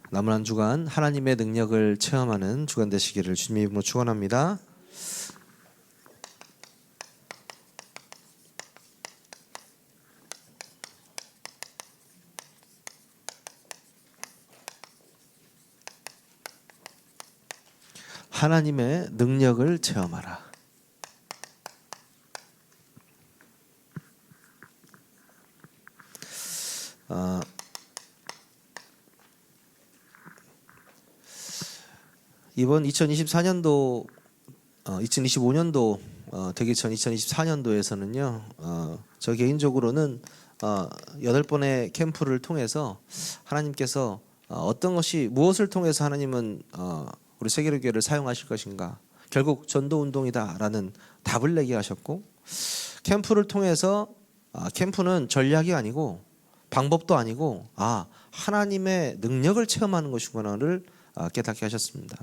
남은 한 주간 하나님의 능력을 체험하는 주간 되시기를 주님의 이름으로 축원합니다. 하나님의 능력을 체험하라. 이번 2024년도 2025년도 되기 전 2024년도에서는요. 저 개인적으로는 8번의 캠프를 통해서 하나님께서 어떤 것이 무엇을 통해서 하나님은 우리 세계교회를 사용하실 것인가, 결국 전도운동이다라는 답을 내게 하셨고, 캠프를 통해서 캠프는 전략이 아니고 방법도 아니고 하나님의 능력을 체험하는 것이구나를 깨닫게 하셨습니다.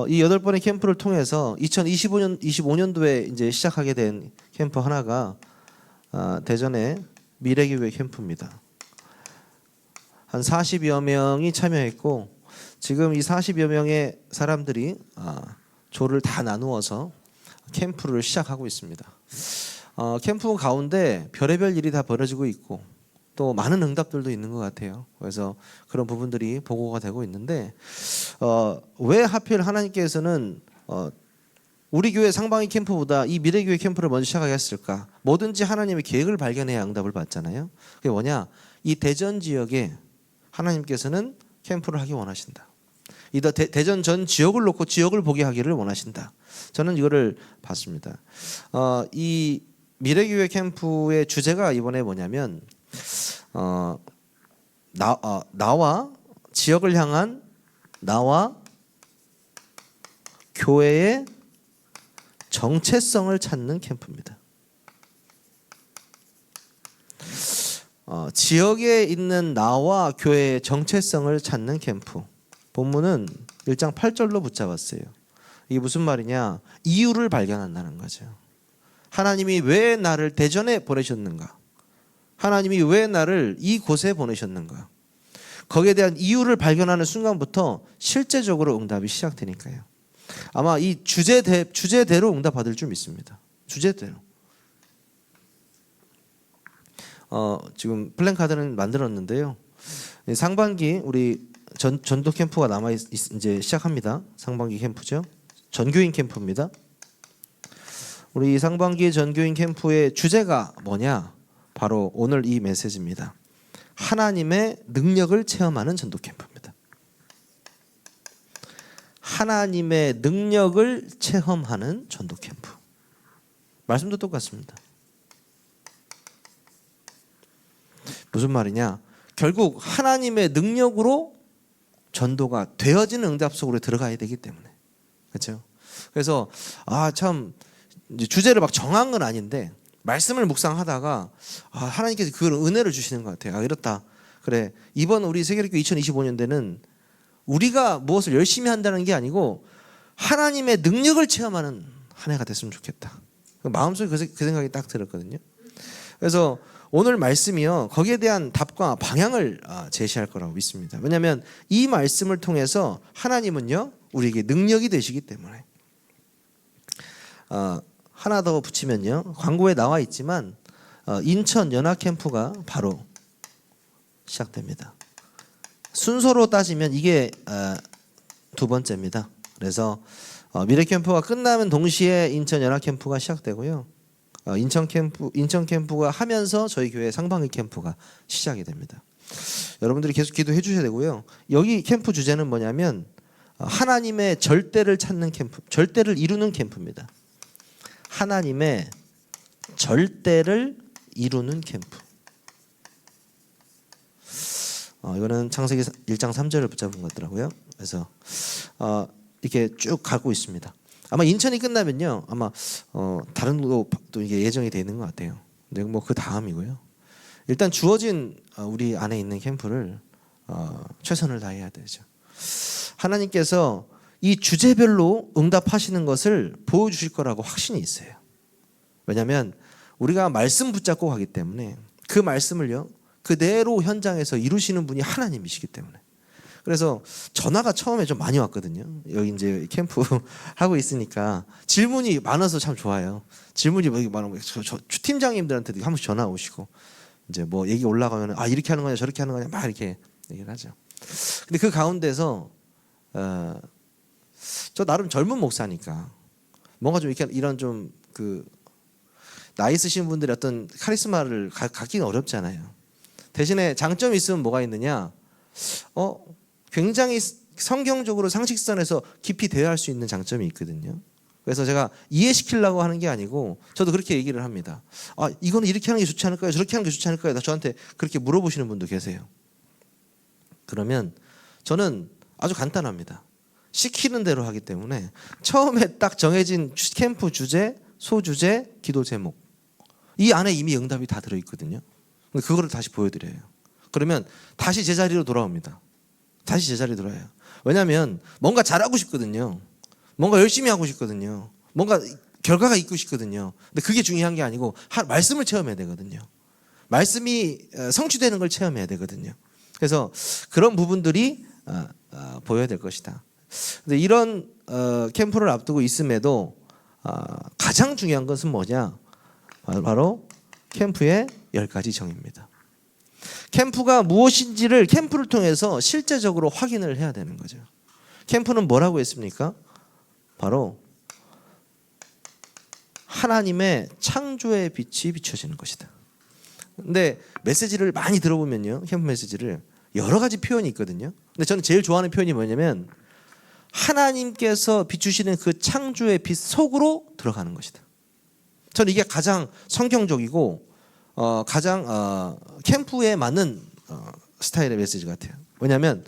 이 8번의 캠프를 통해서 2025년도에 이제 시작하게 된 캠프 하나가 대전의 미래교회 캠프입니다. 한 40여 명이 참여했고, 지금 이 40여 명의 사람들이 조를 다 나누어서 캠프를 시작하고 있습니다. 캠프 가운데 별의별 일이 다 벌어지고 있고 또 많은 응답들도 있는 것 같아요. 그래서 그런 부분들이 보고가 되고 있는데, 왜 하필 하나님께서는 우리 교회 상방위 캠프보다 이 미래교회 캠프를 먼저 시작하게 했을까? 뭐든지 하나님의 계획을 발견해야 응답을 받잖아요. 그게 뭐냐? 이 대전 지역에 하나님께서는 캠프를 하기 원하신다. 이 대전 전 지역을 놓고 지역을 보게 하기를 원하신다. 저는 이거를 봤습니다. 이 미래교회 캠프의 주제가 이번에 뭐냐면 나와 지역을 향한 나와 교회의 정체성을 찾는 캠프입니다. 지역에 있는 나와 교회의 정체성을 찾는 캠프. 본문은 1장 8절로 붙잡았어요. 이게 무슨 말이냐? 이유를 발견한다는 거죠. 하나님이 왜 나를 대전에 보내셨는가? 하나님이 왜 나를 이곳에 보내셨는가? 거기에 대한 이유를 발견하는 순간부터 실제적으로 응답이 시작되니까요. 아마 이 주제대로 응답 받을 줄 믿습니다. 주제대로. 지금 플랜카드는 만들었는데요. 상반기 우리 전도 캠프가 남아 이제 시작합니다. 상반기 캠프죠. 전교인 캠프입니다. 우리 상반기 전교인 캠프의 주제가 뭐냐? 바로 오늘 이 메시지입니다. 하나님의 능력을 체험하는 전도 캠프입니다. 하나님의 능력을 체험하는 전도 캠프. 말씀도 똑같습니다. 무슨 말이냐? 결국 하나님의 능력으로 전도가 되어지는 응답 속으로 들어가야 되기 때문에. 그렇죠? 그래서 참 주제를 막 정한 건 아닌데 말씀을 묵상하다가 하나님께서 그걸 은혜를 주시는 것 같아요. 이렇다. 그래. 이번 우리 세계교회 2025년대는 우리가 무엇을 열심히 한다는 게 아니고 하나님의 능력을 체험하는 한 해가 됐으면 좋겠다. 마음속에 그 생각이 딱 들었거든요. 그래서 오늘 말씀이요, 거기에 대한 답과 방향을 제시할 거라고 믿습니다. 왜냐하면 이 말씀을 통해서 하나님은요 우리에게 능력이 되시기 때문에. 하나 더 붙이면요, 광고에 나와 있지만 인천 연합캠프가 바로 시작됩니다. 순서로 따지면 이게 두 번째입니다. 그래서 미래캠프가 끝나면 동시에 인천 연합캠프가 시작되고요. 인천 캠프가 하면서 저희 교회 상반기 캠프가 시작이 됩니다. 여러분들이 계속 기도해 주셔야 되고요. 여기 캠프 주제는 뭐냐면 하나님의 절대를 찾는 캠프, 절대를 이루는 캠프입니다. 하나님의 절대를 이루는 캠프. 이거는 창세기 1장 3절을 붙잡은 거더라고요. 그래서 이렇게 쭉 가고 있습니다. 아마 인천이 끝나면요, 아마 다른 것도 이게 예정이 되어 있는 것 같아요. 근데 뭐 그 다음이고요. 일단 주어진 우리 안에 있는 캠프를 최선을 다해야 되죠. 하나님께서 이 주제별로 응답하시는 것을 보여주실 거라고 확신이 있어요. 왜냐하면 우리가 말씀 붙잡고 가기 때문에 그 말씀을요 그대로 현장에서 이루시는 분이 하나님이시기 때문에. 그래서 전화가 처음에 좀 많이 왔거든요. 여기 이제 캠프 하고 있으니까 질문이 많아서 참 좋아요. 질문이 많으면 저 팀장님들한테도 한 번씩 전화 오시고 이제 뭐 얘기 올라가면 아 이렇게 하는 거냐 저렇게 하는 거냐 막 이렇게 얘기를 하죠. 근데 그 가운데서 저 나름 젊은 목사니까 뭔가 좀 이렇게 이런 좀 그 나이 있으신 분들의 어떤 카리스마를 갖기는 어렵잖아요. 대신에 장점이 있으면 뭐가 있느냐? 굉장히 성경적으로 상식선에서 깊이 대화할 수 있는 장점이 있거든요. 그래서 제가 이해시키려고 하는 게 아니고 저도 그렇게 얘기를 합니다. 아 이거는 이렇게 하는 게 좋지 않을까요? 저렇게 하는 게 좋지 않을까요? 저한테 그렇게 물어보시는 분도 계세요. 그러면 저는 아주 간단합니다. 시키는 대로 하기 때문에 처음에 딱 정해진 캠프 주제, 소주제, 기도 제목 이 안에 이미 응답이 다 들어있거든요. 그거를 다시 보여드려요. 그러면 다시 제자리로 돌아옵니다. 다시 제자리로 돌아와요. 왜냐하면 뭔가 잘하고 싶거든요. 뭔가 열심히 하고 싶거든요. 뭔가 결과가 있고 싶거든요. 근데 그게 중요한 게 아니고 말씀을 체험해야 되거든요. 말씀이 성취되는 걸 체험해야 되거든요. 그래서 그런 부분들이 보여야 될 것이다. 근데 이런 캠프를 앞두고 있음에도 가장 중요한 것은 뭐냐? 바로 캠프의 10가지 정의입니다. 캠프가 무엇인지를 캠프를 통해서 실제적으로 확인을 해야 되는 거죠. 캠프는 뭐라고 했습니까? 바로 하나님의 창조의 빛이 비춰지는 것이다. 근데 메시지를 많이 들어보면요. 캠프 메시지를 여러 가지 표현이 있거든요. 근데 저는 제일 좋아하는 표현이 뭐냐면 하나님께서 비추시는 그 창조의 빛 속으로 들어가는 것이다. 저는 이게 가장 성경적이고 가장 캠프에 맞는 스타일의 메시지 같아요. 왜냐하면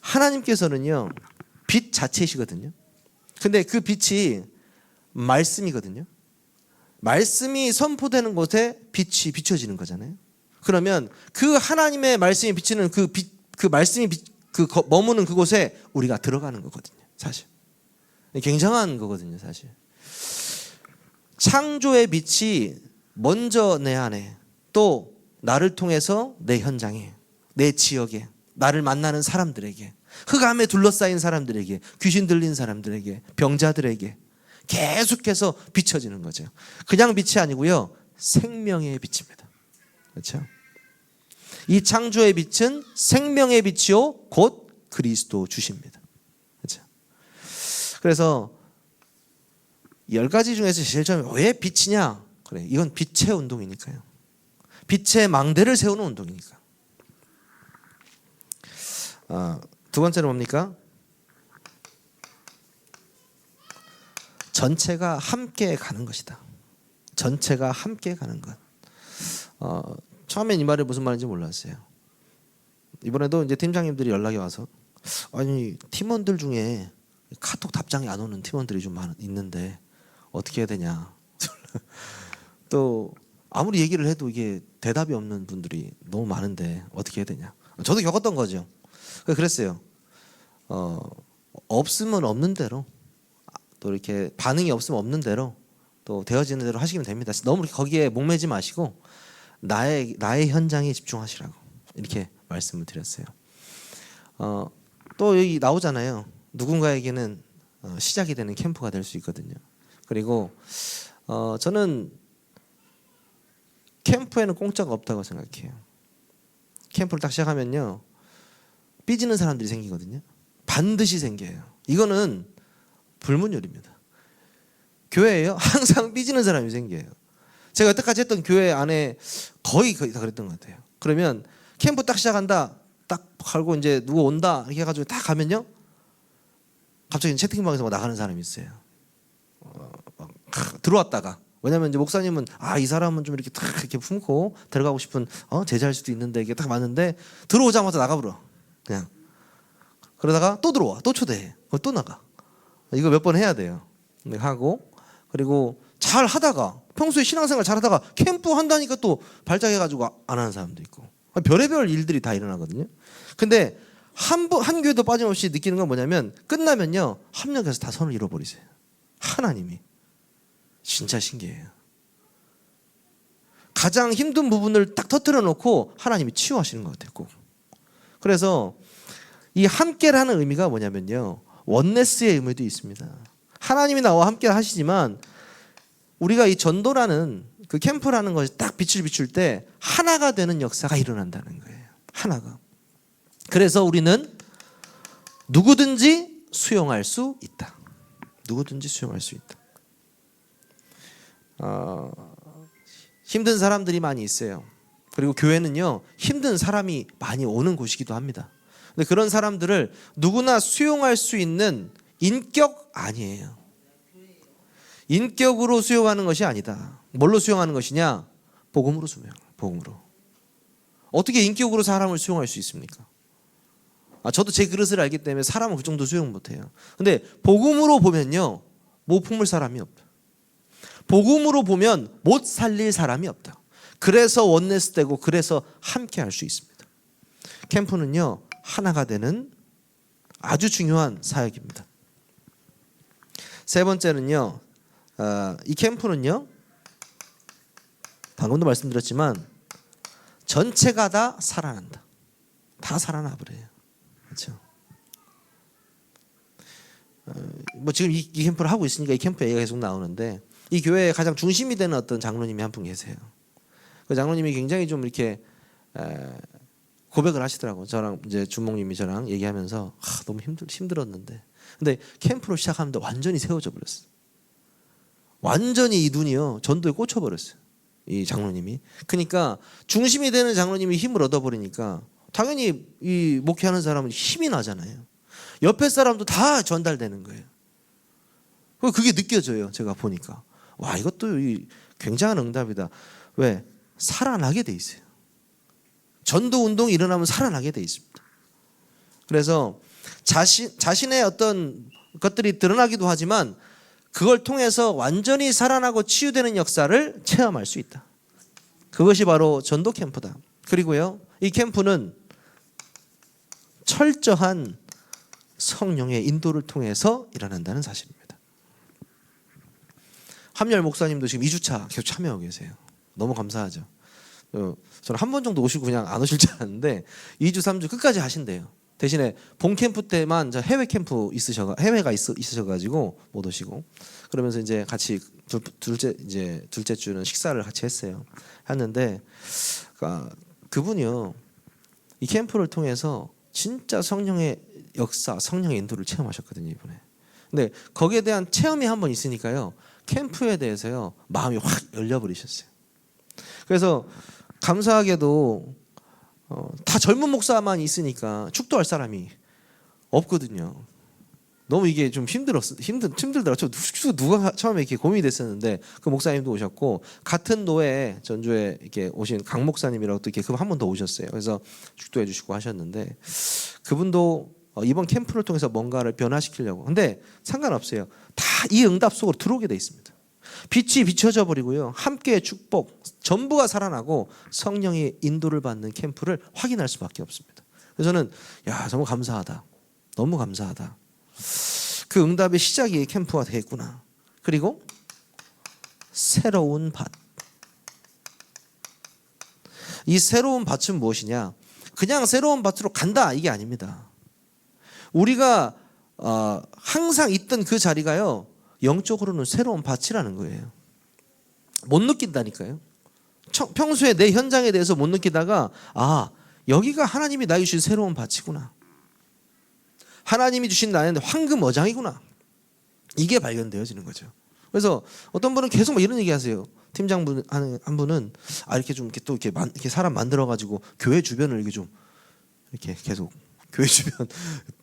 하나님께서는요 빛 자체이시거든요. 근데 그 빛이 말씀이거든요. 말씀이 선포되는 곳에 빛이 비춰지는 거잖아요. 그러면 그 하나님의 말씀이 비치는 그 말씀이 머무는 그곳에 우리가 들어가는 거거든요. 사실 굉장한 거거든요. 사실 창조의 빛이 먼저 내 안에 또 나를 통해서 내 현장에 내 지역에 나를 만나는 사람들에게 흑암에 둘러싸인 사람들에게 귀신 들린 사람들에게 병자들에게 계속해서 비춰지는 거죠. 그냥 빛이 아니고요. 생명의 빛입니다. 그렇죠? 이 창조의 빛은 생명의 빛이요 곧 그리스도 주십니다. 그렇죠? 그래서 10가지 중에서 제일 처음에 왜 빛이냐? 그래, 이건 빛의 운동이니까요. 빛의 망대를 세우는 운동이니까. 두 번째는 뭡니까? 전체가 함께 가는 것이다. 전체가 함께 가는 것. 처음엔 이 말이 무슨 말인지 몰랐어요. 이번에도 이제 팀장님들이 연락이 와서 아니 팀원들 중에 카톡 답장이 안 오는 팀원들이 좀 있는데 어떻게 해야 되냐. 또 아무리 얘기를 해도 이게 대답이 없는 분들이 너무 많은데 어떻게 해야 되냐. 저도 겪었던 거죠. 그랬어요. 없으면 없는 대로 또 이렇게 반응이 없으면 없는 대로 또 되어지는 대로 하시면 됩니다. 너무 거기에 목매지 마시고 나의 현장에 집중하시라고 이렇게 말씀을 드렸어요. 또 여기 나오잖아요. 누군가에게는 시작이 되는 캠프가 될 수 있거든요. 그리고 저는 캠프에는 공짜가 없다고 생각해요. 캠프를 딱 시작하면요 삐지는 사람들이 생기거든요. 반드시 생겨요. 이거는 불문율입니다. 교회에요 항상 삐지는 사람이 생겨요. 제가 여태까지 했던 교회 안에 거의 다 그랬던 것 같아요. 그러면 캠프 딱 시작한다 딱 걸고 이제 누구 온다 이렇게 해가지고 딱 가면요 갑자기 채팅방에서 나가는 사람이 있어요. 들어왔다가 왜냐면 이제 목사님은 이 사람은 좀 이렇게 탁 이렇게 품고 들어가고 싶은 제자일 수도 있는데 이게 딱 맞는데 들어오자마자 나가버려 그냥. 그러다가 또 들어와 또 초대해 또 나가. 이거 몇 번 해야 돼요. 하고 그리고 잘 하다가 평소에 신앙생활 잘 하다가 캠프 한다니까 또 발작해가지고 안 하는 사람도 있고 별의별 일들이 다 일어나거든요. 근데 한 교회도 빠짐없이 느끼는 건 뭐냐면 끝나면요 합력해서 다 선을 잃어버리세요. 하나님이 진짜 신기해요. 가장 힘든 부분을 딱 터뜨려 놓고 하나님이 치유하시는 것 같아요. 꼭. 그래서 이 함께라는 의미가 뭐냐면요, 원네스의 의미도 있습니다. 하나님이 나와 함께 하시지만 우리가 이 전도라는 그 캠프라는 것이 딱 빛을 비출 때 하나가 되는 역사가 일어난다는 거예요. 하나가. 그래서 우리는 누구든지 수용할 수 있다. 누구든지 수용할 수 있다. 힘든 사람들이 많이 있어요. 그리고 교회는요, 힘든 사람이 많이 오는 곳이기도 합니다. 근데 그런 사람들을 누구나 수용할 수 있는 인격 아니에요. 인격으로 수용하는 것이 아니다. 뭘로 수용하는 것이냐? 복음으로 수용. 복음으로. 어떻게 인격으로 사람을 수용할 수 있습니까? 저도 제 그릇을 알기 때문에 사람은 그 정도 수용 못해요. 근데 복음으로 보면요, 못 품을 사람이 없다. 복음으로 보면 못 살릴 사람이 없다. 그래서 원네스 되고 그래서 함께 할 수 있습니다. 캠프는요, 하나가 되는 아주 중요한 사역입니다. 세 번째는요, 이 캠프는요, 방금도 말씀드렸지만 전체가 다 살아난다. 다 살아나 버려요. 그렇죠? 지금 이 캠프를 하고 있으니까 이 캠프 얘기가 계속 나오는데, 이 교회의 가장 중심이 되는 어떤 장로님이 한 분 계세요. 그 장로님이 굉장히 좀 이렇게 고백을 하시더라고요. 저랑 이제 주목님이 저랑 얘기하면서 너무 힘들었는데, 근데 캠프로 시작하는데 완전히 세워져 버렸어요. 완전히 이 눈이요, 전도에 꽂혀 버렸어요. 이 장로님이. 그러니까 중심이 되는 장로님이 힘을 얻어 버리니까 당연히 이 목회하는 사람은 힘이 나잖아요. 옆에 사람도 다 전달되는 거예요. 그게 느껴져요. 제가 보니까. 와, 이것도 굉장한 응답이다. 왜? 살아나게 돼 있어요. 전도 운동이 일어나면 살아나게 돼 있습니다. 그래서 자신의 어떤 것들이 드러나기도 하지만 그걸 통해서 완전히 살아나고 치유되는 역사를 체험할 수 있다. 그것이 바로 전도 캠프다. 그리고요, 이 캠프는 철저한 성령의 인도를 통해서 일어난다는 사실입니다. 함열 목사님도 지금 2주차 계속 참여하고 계세요. 너무 감사하죠. 저는 한 번 정도 오시고 그냥 안 오실 줄 알았는데 2주, 3주 끝까지 하신대요. 대신에 본 캠프 때만 해외 캠프 해외가 있으셔가지고 못 오시고, 그러면서 이제 같이 둘째 주는 식사를 같이 했는데 그분이요, 이 캠프를 통해서 진짜 성령의 역사, 성령의 인도를 체험하셨거든요, 이번에. 근데 거기에 대한 체험이 한 번 있으니까요, 캠프에 대해서요 마음이 확 열려버리셨어요. 그래서 감사하게도 다 젊은 목사만 있으니까 축도할 사람이 없거든요. 너무 이게 좀 힘들더라고요. 누가 처음에 이렇게 고민이 됐었는데 그 목사님도 오셨고, 같은 노회 전주에 이렇게 오신 강 목사님이라고 또 이렇게 그분 한 번 더 오셨어요. 그래서 축도해 주시고 하셨는데, 그분도 이번 캠프를 통해서 뭔가를 변화시키려고. 근데 상관없어요. 다 이 응답 속으로 들어오게 돼 있습니다. 빛이 비춰져 버리고요, 함께의 축복, 전부가 살아나고 성령의 인도를 받는 캠프를 확인할 수밖에 없습니다. 그래서 저는 너무 감사하다. 너무 감사하다. 그 응답의 시작이 캠프가 되겠구나. 그리고 새로운 밭. 이 새로운 밭은 무엇이냐? 그냥 새로운 밭으로 간다, 이게 아닙니다. 우리가 항상 있던 그 자리가요, 영적으로는 새로운 밭이라는 거예요. 못 느낀다니까요. 평소에 내 현장에 대해서 못 느끼다가 여기가 하나님이 나에게 주신 새로운 밭이구나. 하나님이 주신 나의 황금 어장이구나. 이게 발견되어지는 거죠. 그래서 어떤 분은 계속 이런 얘기하세요. 팀장분 한 분은 이렇게 좀 이렇게 사람 만들어 가지고 교회 주변을 이렇게 계속 교회 주변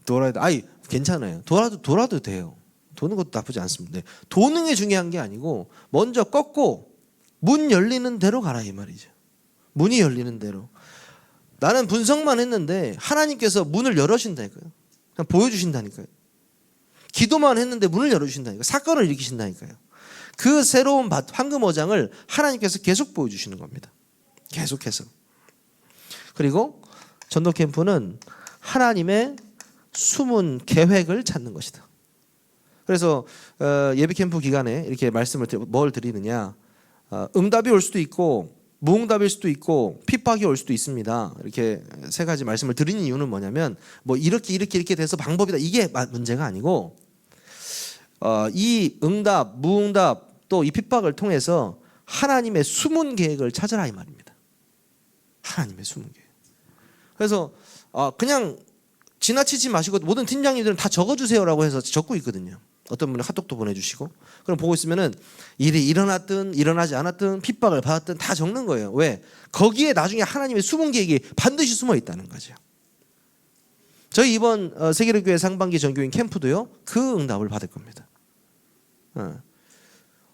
돌아야 돼. 괜찮아요. 돌아도 돼요. 도는 것도 나쁘지 않습니다. 도는 게 중요한 게 아니고 먼저 꺾고 문 열리는 대로 가라, 이 말이죠. 문이 열리는 대로. 나는 분석만 했는데 하나님께서 문을 열어주신다니까요. 그냥 보여주신다니까요. 기도만 했는데 문을 열어주신다니까요. 사건을 일으키신다니까요. 그 새로운 황금 어장을 하나님께서 계속 보여주시는 겁니다. 계속해서. 그리고 전도 캠프는 하나님의 숨은 계획을 찾는 것이다. 그래서 예비 캠프 기간에 이렇게 말씀을 뭘 드리느냐, 응답이 올 수도 있고 무응답일 수도 있고 핍박이 올 수도 있습니다. 이렇게 세 가지 말씀을 드리는 이유는 뭐냐면 뭐 이렇게 돼서 방법이다 이게 문제가 아니고 이 응답, 무응답 또 이 핍박을 통해서 하나님의 숨은 계획을 찾으라 이 말입니다. 하나님의 숨은 계획. 그래서 그냥 지나치지 마시고 모든 팀장님들은 다 적어주세요라고 해서 적고 있거든요. 어떤 분은 카톡도 보내주시고 그럼 보고 있으면은 일이 일어났든 일어나지 않았든 핍박을 받았든 다 적는 거예요. 왜? 거기에 나중에 하나님의 숨은 계획이 반드시 숨어 있다는 거죠. 저희 이번 세계로교회 상반기 전교인 캠프도요 그 응답을 받을 겁니다.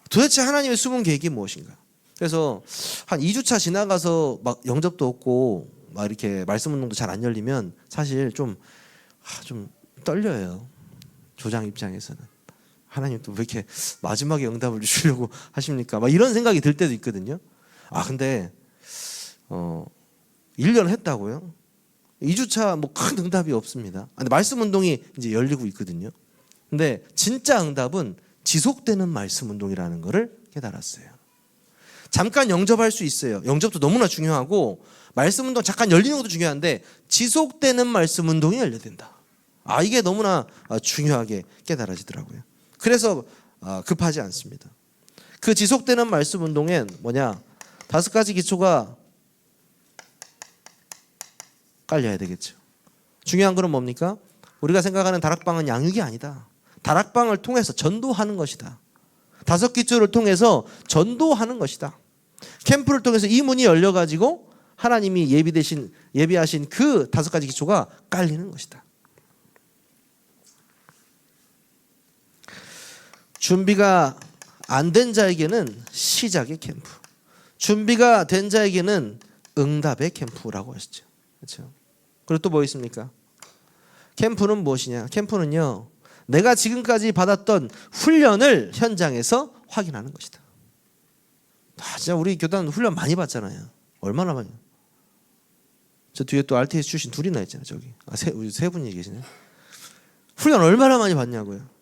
도대체 하나님의 숨은 계획이 무엇인가? 그래서 한 2주차 지나가서 막 영접도 없고 막 이렇게 말씀 운동도 잘 안 열리면 사실 좀 떨려요. 조장 입장에서는. 하나님 또 왜 이렇게 마지막에 응답을 주시려고 하십니까? 막 이런 생각이 들 때도 있거든요. 근데 1년 했다고요? 2주차 뭐 큰 응답이 없습니다. 근데 말씀 운동이 이제 열리고 있거든요. 근데 진짜 응답은 지속되는 말씀 운동이라는 것을 깨달았어요. 잠깐 영접할 수 있어요. 영접도 너무나 중요하고 말씀 운동 잠깐 열리는 것도 중요한데 지속되는 말씀 운동이 열려야 된다. 이게 너무나 중요하게 깨달아지더라고요. 그래서 급하지 않습니다. 그 지속되는 말씀 운동엔 뭐냐? 5가지 기초가 깔려야 되겠죠. 중요한 건 뭡니까? 우리가 생각하는 다락방은 양육이 아니다. 다락방을 통해서 전도하는 것이다. 5기초를 통해서 전도하는 것이다. 캠프를 통해서 이 문이 열려가지고 하나님이 예비하신 그 5가지 기초가 깔리는 것이다. 준비가 안 된 자에게는 시작의 캠프, 준비가 된 자에게는 응답의 캠프라고 하시죠. 그렇죠? 그리고 또 뭐 있습니까? 캠프는 무엇이냐? 캠프는요, 내가 지금까지 받았던 훈련을 현장에서 확인하는 것이다. 진짜 우리 교단 훈련 많이 받잖아요. 얼마나 많이? 저 뒤에 또 RTS 출신 둘이나 있잖아요. 저기 세 분이 계시네. 훈련 얼마나 많이 받냐고요.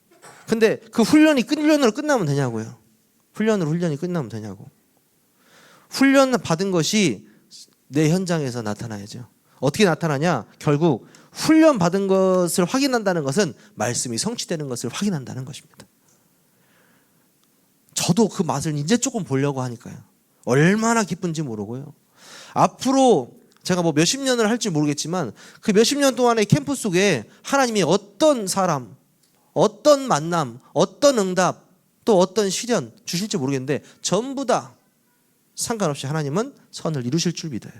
근데 그 훈련으로 끝나면 되냐고요. 훈련이 끝나면 되냐고. 훈련 받은 것이 내 현장에서 나타나야죠. 어떻게 나타나냐? 결국 훈련 받은 것을 확인한다는 것은 말씀이 성취되는 것을 확인한다는 것입니다. 저도 그 맛을 이제 조금 보려고 하니까요. 얼마나 기쁜지 모르고요. 앞으로 제가 뭐 몇십 년을 할지 모르겠지만 그 몇십 년 동안의 캠프 속에 하나님이 어떤 사람, 어떤 만남, 어떤 응답, 또 어떤 시련 주실지 모르겠는데 전부 다 상관없이 하나님은 선을 이루실 줄 믿어요.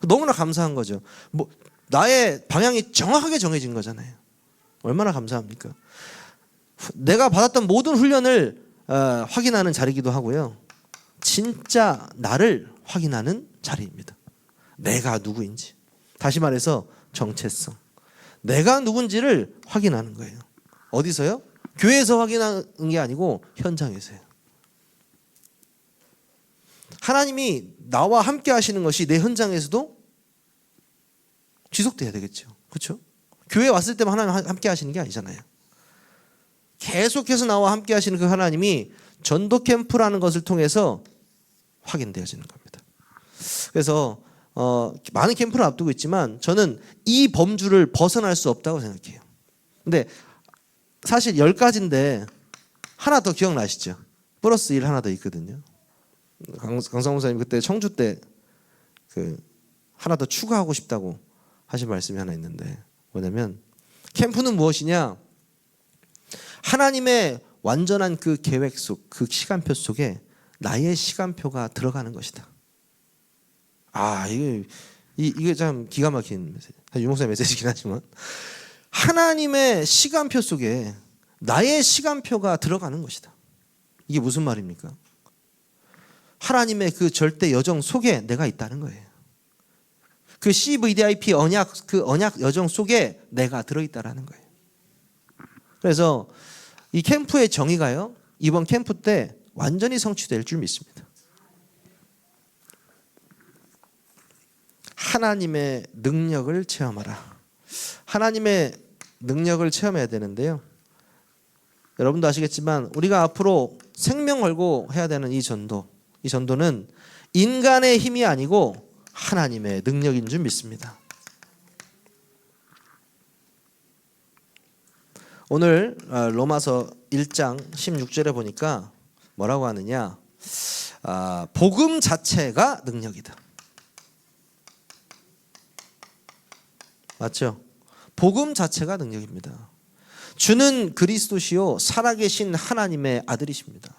너무나 감사한 거죠. 나의 방향이 정확하게 정해진 거잖아요. 얼마나 감사합니까? 내가 받았던 모든 훈련을 확인하는 자리이기도 하고요. 진짜 나를 확인하는 자리입니다. 내가 누구인지. 다시 말해서 정체성. 내가 누군지를 확인하는 거예요. 어디서요? 교회에서 확인하는 게 아니고 현장에서요. 하나님이 나와 함께 하시는 것이 내 현장에서도 지속돼야 되겠죠. 그렇죠? 교회에 왔을 때만 하나님 함께 하시는 게 아니잖아요. 계속해서 나와 함께 하시는 그 하나님이 전도 캠프라는 것을 통해서 확인되어지는 겁니다. 그래서 많은 캠프를 앞두고 있지만 저는 이 범주를 벗어날 수 없다고 생각해요. 근데 사실 10가지인데 하나 더 기억나시죠? 플러스 1 하나 더 있거든요. 강성 목사님 그때 청주 때 하나 더 추가하고 싶다고 하신 말씀이 하나 있는데 뭐냐면 캠프는 무엇이냐? 하나님의 완전한 그 계획 속, 그 시간표 속에 나의 시간표가 들어가는 것이다. 이게 참 기가 막힌 메시지. 유 목사님 메시지긴 하지만 하나님의 시간표 속에 나의 시간표가 들어가는 것이다. 이게 무슨 말입니까? 하나님의 그 절대 여정 속에 내가 있다는 거예요. 그 CVDIP 언약 여정 속에 내가 들어있다라는 거예요. 그래서 이 캠프의 정의가요, 이번 캠프 때 완전히 성취될 줄 믿습니다. 하나님의 능력을 체험하라. 하나님의 능력을 체험해야 되는데요. 여러분도 아시겠지만 우리가 앞으로 생명 걸고 해야 되는 이 전도는 인간의 힘이 아니고 하나님의 능력인 줄 믿습니다. 오늘 로마서 1장 16절에 보니까 뭐라고 하느냐, 복음 자체가 능력이다. 맞죠? 복음 자체가 능력입니다. 주는 그리스도시요 살아계신 하나님의 아들이십니다.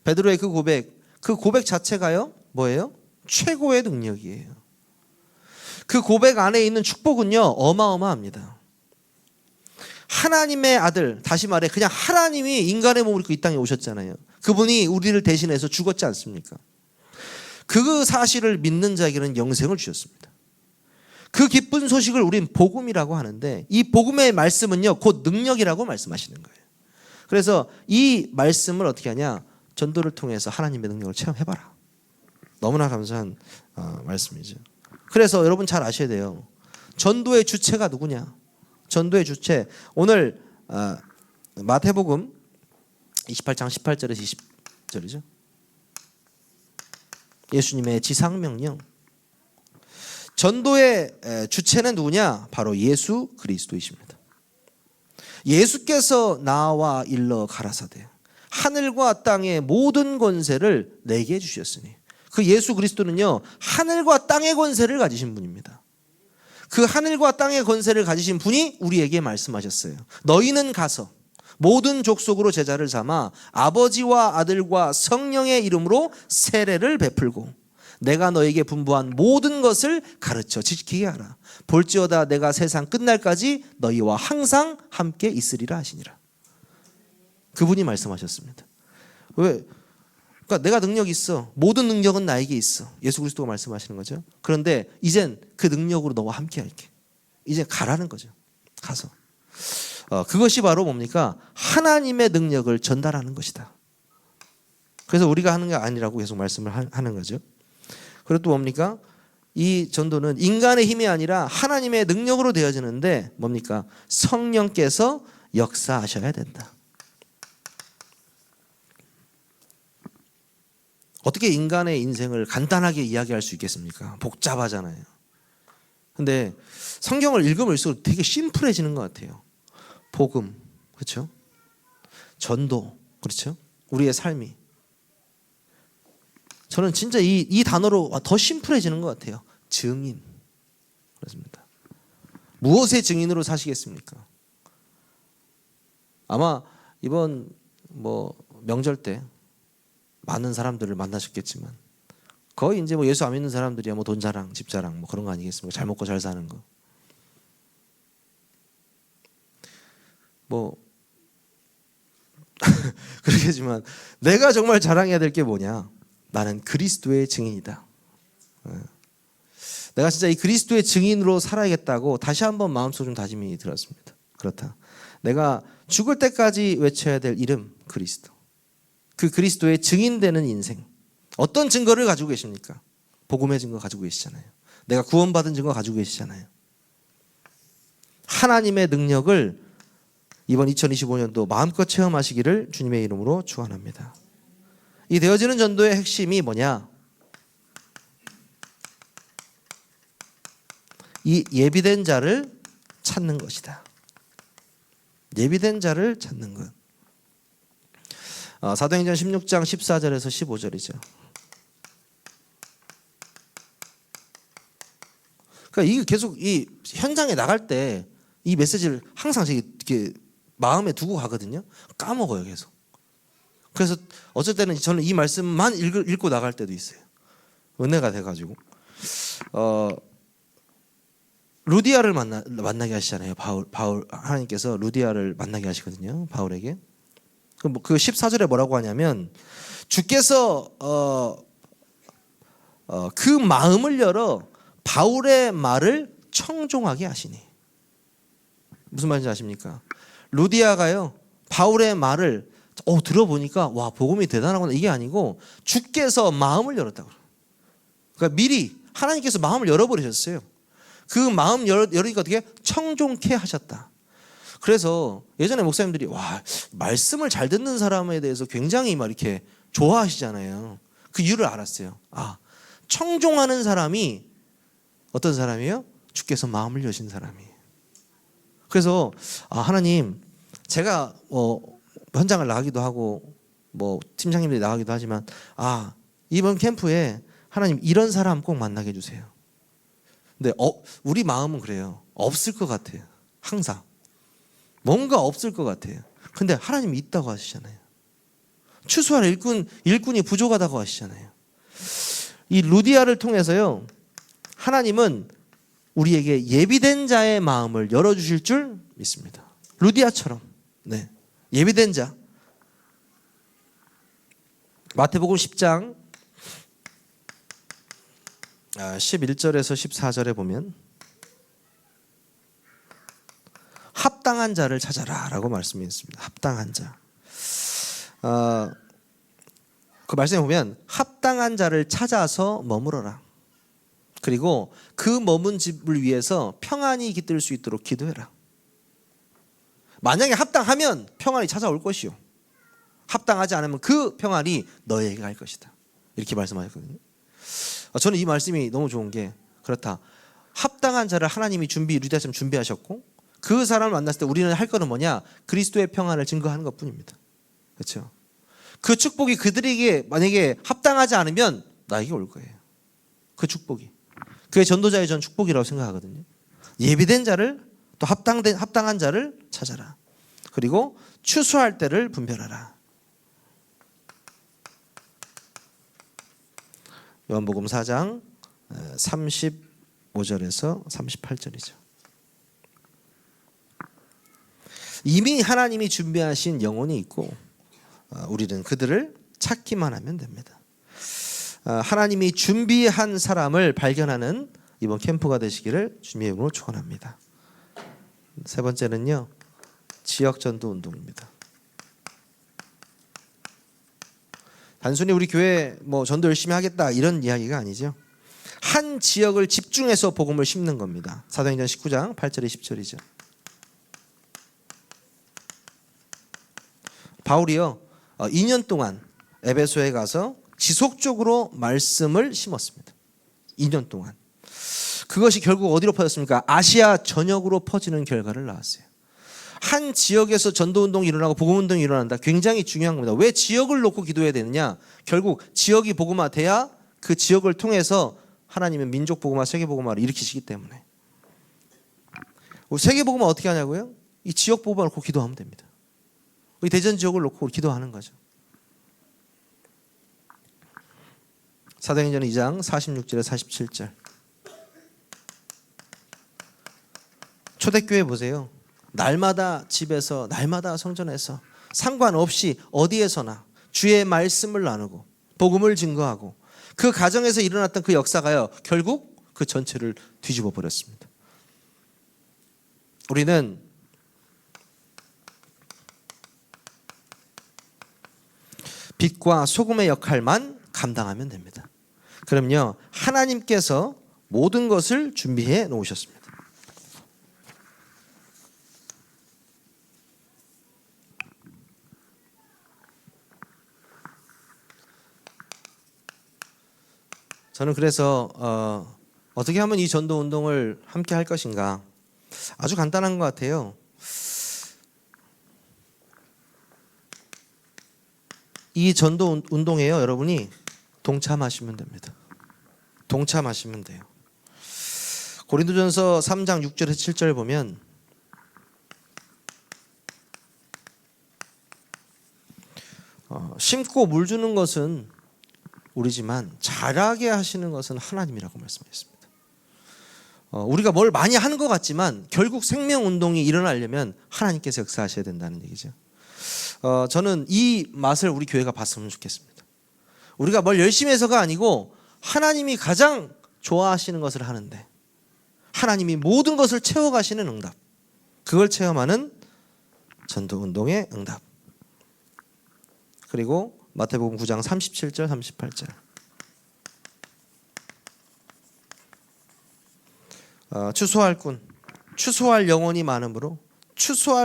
베드로의 그 고백 자체가요 뭐예요? 최고의 능력이에요. 그 고백 안에 있는 축복은요 어마어마합니다. 하나님의 아들, 다시 말해 그냥 하나님이 인간의 몸을 입고 이 땅에 오셨잖아요. 그분이 우리를 대신해서 죽었지 않습니까? 그 사실을 믿는 자에게는 영생을 주셨습니다. 그 기쁜 소식을 우린 복음이라고 하는데, 이 복음의 말씀은요 곧 능력이라고 말씀하시는 거예요. 그래서 이 말씀을 어떻게 하냐, 전도를 통해서 하나님의 능력을 체험해봐라. 너무나 감사한 말씀이죠. 그래서 여러분 잘 아셔야 돼요. 전도의 주체가 누구냐? 전도의 주체, 오늘 마태복음 28장 18절에서 20절이죠. 예수님의 지상명령. 전도의 주체는 누구냐? 바로 예수 그리스도이십니다. 예수께서 나와 일러 가라사대 하늘과 땅의 모든 권세를 내게 주셨으니, 그 예수 그리스도는요 하늘과 땅의 권세를 가지신 분입니다. 그 하늘과 땅의 권세를 가지신 분이 우리에게 말씀하셨어요. 너희는 가서 모든 족속으로 제자를 삼아 아버지와 아들과 성령의 이름으로 세례를 베풀고 내가 너에게 분부한 모든 것을 가르쳐 지키게 하라. 볼지어다 내가 세상 끝날까지 너희와 항상 함께 있으리라 하시니라. 그분이 말씀하셨습니다. 왜? 그러니까 내가 능력이 있어. 모든 능력은 나에게 있어. 예수 그리스도가 말씀하시는 거죠. 그런데 이젠 그 능력으로 너와 함께 할게. 이제 가라는 거죠. 가서. 그것이 바로 뭡니까? 하나님의 능력을 전달하는 것이다. 그래서 우리가 하는 게 아니라고 계속 말씀을 하는 거죠. 그리고 또 뭡니까? 이 전도는 인간의 힘이 아니라 하나님의 능력으로 되어지는데 뭡니까? 성령께서 역사하셔야 된다. 어떻게 인간의 인생을 간단하게 이야기할 수 있겠습니까? 복잡하잖아요. 근데 성경을 읽으면일수록 되게 심플해지는 것 같아요. 복음, 그렇죠? 전도, 그렇죠? 우리의 삶이. 저는 진짜 이 단어로 더 심플해지는 것 같아요. 증인. 그렇습니다. 무엇의 증인으로 사시겠습니까? 아마 이번 명절 때 많은 사람들을 만나셨겠지만 거의 이제 예수 안 믿는 사람들이야 돈 자랑, 집 자랑 그런 거 아니겠습니까? 잘 먹고 잘 사는 거. 그러겠지만 내가 정말 자랑해야 될 게 뭐냐? 나는 그리스도의 증인이다. 내가 진짜 이 그리스도의 증인으로 살아야겠다고 다시 한번 마음속 좀 다짐이 들었습니다. 그렇다. 내가 죽을 때까지 외쳐야 될 이름 그리스도. 그 그리스도의 증인되는 인생. 어떤 증거를 가지고 계십니까? 복음의 증거 가지고 계시잖아요. 내가 구원받은 증거 가지고 계시잖아요. 하나님의 능력을 이번 2025년도 마음껏 체험하시기를 주님의 이름으로 축원합니다. 이 되어지는 전도의 핵심이 뭐냐? 이 예비된 자를 찾는 것이다. 예비된 자를 찾는 것. 사도행전 16장 14절에서 15절이죠. 그러니까 이게 계속 이 현장에 나갈 때 이 메시지를 항상 이렇게 마음에 두고 가거든요. 까먹어요, 계속. 그래서 어쩔 때는 저는 이 말씀만 읽고 나갈 때도 있어요. 은혜가 돼가지고. 루디아를 만나게 하시잖아요. 바울 하나님께서 루디아를 만나게 하시거든요. 바울에게. 그 14절에 뭐라고 하냐면 주께서 그 마음을 열어 바울의 말을 청종하게 하시니. 무슨 말인지 아십니까? 루디아가요 바울의 말을 들어보니까 와 복음이 대단하구나 이게 아니고 주께서 마음을 열었다고. 그러니까 미리 하나님께서 마음을 열어버리셨어요. 그 마음 열으니까 어떻게 청종케 하셨다. 그래서 예전에 목사님들이 와 말씀을 잘 듣는 사람에 대해서 굉장히 막 이렇게 좋아하시잖아요. 그 이유를 알았어요. 청종하는 사람이 어떤 사람이에요? 주께서 마음을 여신 사람이에요. 그래서 하나님, 제가 현장을 나가기도 하고 팀장님들이 나가기도 하지만 이번 캠프에 하나님 이런 사람 꼭 만나게 해주세요. 근데 우리 마음은 그래요. 없을 것 같아요. 항상 뭔가 없을 것 같아요. 근데 하나님이 있다고 하시잖아요. 추수할 일꾼이 부족하다고 하시잖아요. 이 루디아를 통해서요, 하나님은 우리에게 예비된 자의 마음을 열어주실 줄 믿습니다. 루디아처럼. 네, 예비된 자. 마태복음 10장 11절에서 14절에 보면 합당한 자를 찾아라 라고 말씀이 있습니다. 합당한 자. 그 말씀에 보면 합당한 자를 찾아서 머물어라. 그리고 그 머문 집을 위해서 평안이 깃들 수 있도록 기도해라. 만약에 합당하면 평안이 찾아올 것이요, 합당하지 않으면 그 평안이 너에게 갈 것이다. 이렇게 말씀하셨거든요. 저는 이 말씀이 너무 좋은 게, 그렇다. 합당한 자를 하나님이 루디아처럼 준비하셨고, 그 사람을 만났을 때 우리는 할 거는 뭐냐? 그리스도의 평안을 증거하는 것뿐입니다. 그렇죠? 그 축복이 그들에게 만약에 합당하지 않으면 나에게 올 거예요. 그 축복이. 그게 전도자의 전 축복이라고 생각하거든요. 예비된 자를, 또 합당한 자를 찾아라. 그리고 추수할 때를 분별하라. 요한복음 4장 35절에서 38절이죠. 이미 하나님이 준비하신 영혼이 있고 우리는 그들을 찾기만 하면 됩니다. 하나님이 준비한 사람을 발견하는 이번 캠프가 되시기를 주님의 이름으로 축원합니다. 세 번째는요, 지역전도 운동입니다. 단순히 우리 교회 전도 열심히 하겠다 이런 이야기가 아니죠. 한 지역을 집중해서 복음을 심는 겁니다. 사도행전 19장 8절에 10절이죠. 바울이요 2년 동안 에베소에 가서 지속적으로 말씀을 심었습니다. 2년 동안. 그것이 결국 어디로 퍼졌습니까? 아시아 전역으로 퍼지는 결과를 낳았어요. 한 지역에서 전도운동이 일어나고 복음운동이 일어난다. 굉장히 중요한 겁니다. 왜 지역을 놓고 기도해야 되느냐? 결국 지역이 복음화돼야 그 지역을 통해서 하나님은 민족 복음화, 세계 복음화를 일으키시기 때문에. 세계 복음화 어떻게 하냐고요? 이 지역 복음화 놓고 기도하면 됩니다. 우리 대전 지역을 놓고 기도하는 거죠. 사도행전 2장 46절에 47절. 초대교회 보세요. 날마다 집에서, 날마다 성전에서 상관없이 어디에서나 주의 말씀을 나누고 복음을 증거하고, 그 가정에서 일어났던 그 역사가요, 결국 그 전체를 뒤집어 버렸습니다. 우리는 빛과 소금의 역할만 감당하면 됩니다. 그럼요, 하나님께서 모든 것을 준비해 놓으셨습니다. 저는 그래서 어떻게 하면 이 전도 운동을 함께 할 것인가, 아주 간단한 것 같아요. 이 전도 운동에요, 여러분이 동참하시면 됩니다. 동참하시면 돼요. 고린도전서 3장 6절에서 7절 보면 심고 물 주는 것은 우리지만 자라게 하시는 것은 하나님이라고 말씀하셨습니다. 우리가 뭘 많이 하는 것 같지만 결국 생명운동이 일어나려면 하나님께서 역사하셔야 된다는 얘기죠. 저는 이 맛을 우리 교회가 봤으면 좋겠습니다. 우리가 뭘 열심히 해서가 아니고 하나님이 가장 좋아하시는 것을 하는데, 하나님이 모든 것을 채워가시는 응답, 그걸 체험하는 전도운동의 응답. 그리고 마태복음 9장 37절 38절. 추수할 꾼, 추수할 영혼이 많으므로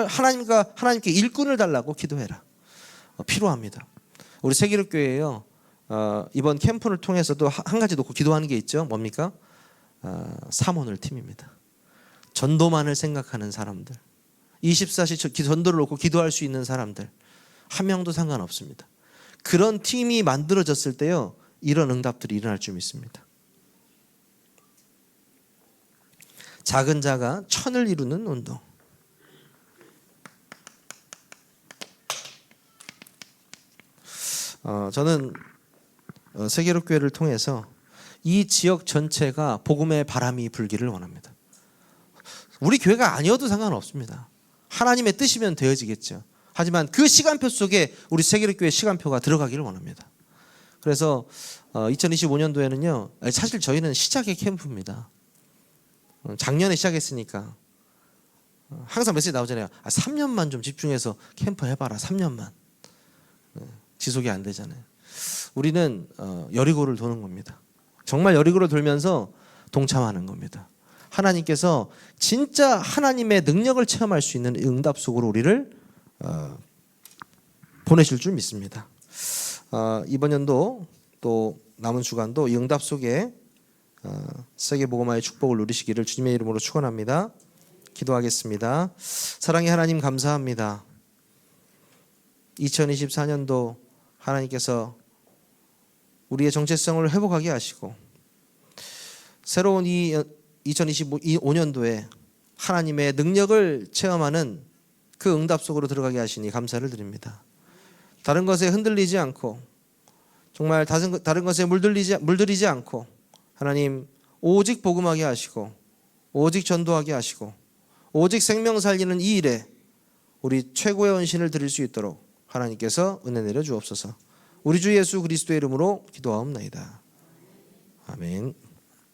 하나님께 일꾼을 달라고 기도해라. 필요합니다. 우리 세기록교회에요, 이번 캠프를 통해서도 한 가지 놓고 기도하는 게 있죠. 뭡니까? 사모늘 팀입니다. 전도만을 생각하는 사람들, 24시 전도를 놓고 기도할 수 있는 사람들, 한 명도 상관없습니다. 그런 팀이 만들어졌을 때요, 이런 응답들이 일어날 줄 믿습니다. 작은 자가 천을 이루는 운동. 저는 세계롭교회를 통해서 이 지역 전체가 복음의 바람이 불기를 원합니다. 우리 교회가 아니어도 상관없습니다. 하나님의 뜻이면 되어지겠죠. 하지만 그 시간표 속에 우리 세계롭교회 시간표가 들어가기를 원합니다. 그래서 2025년도에는요, 사실 저희는 시작의 캠프입니다. 작년에 시작했으니까 항상 메시지 나오잖아요. 3년만 좀 집중해서 캠프 해봐라. 3년만. 지속이 안 되잖아요. 우리는 여리고를 도는 겁니다. 정말 여리고를 돌면서 동참하는 겁니다. 하나님께서 진짜 하나님의 능력을 체험할 수 있는 응답 속으로 우리를 보내실 줄 믿습니다. 이번 연도 또 남은 주간도 이 응답 속에 세계복음화의 축복을 누리시기를 주님의 이름으로 축원합니다. 기도하겠습니다. 사랑의 하나님, 감사합니다. 2024년도 하나님께서 우리의 정체성을 회복하게 하시고 새로운 이 2025년도에 하나님의 능력을 체험하는 그 응답 속으로 들어가게 하시니 감사를 드립니다. 다른 것에 흔들리지 않고 정말 다른 것에 물들이지 않고 하나님 오직 복음하게 하시고 오직 전도하게 하시고 오직 생명 살리는 이 일에 우리 최고의 헌신을 드릴 수 있도록 하나님께서 은혜 내려 주옵소서. 우리 주 예수 그리스도의 이름으로 기도하옵나이다. 아멘.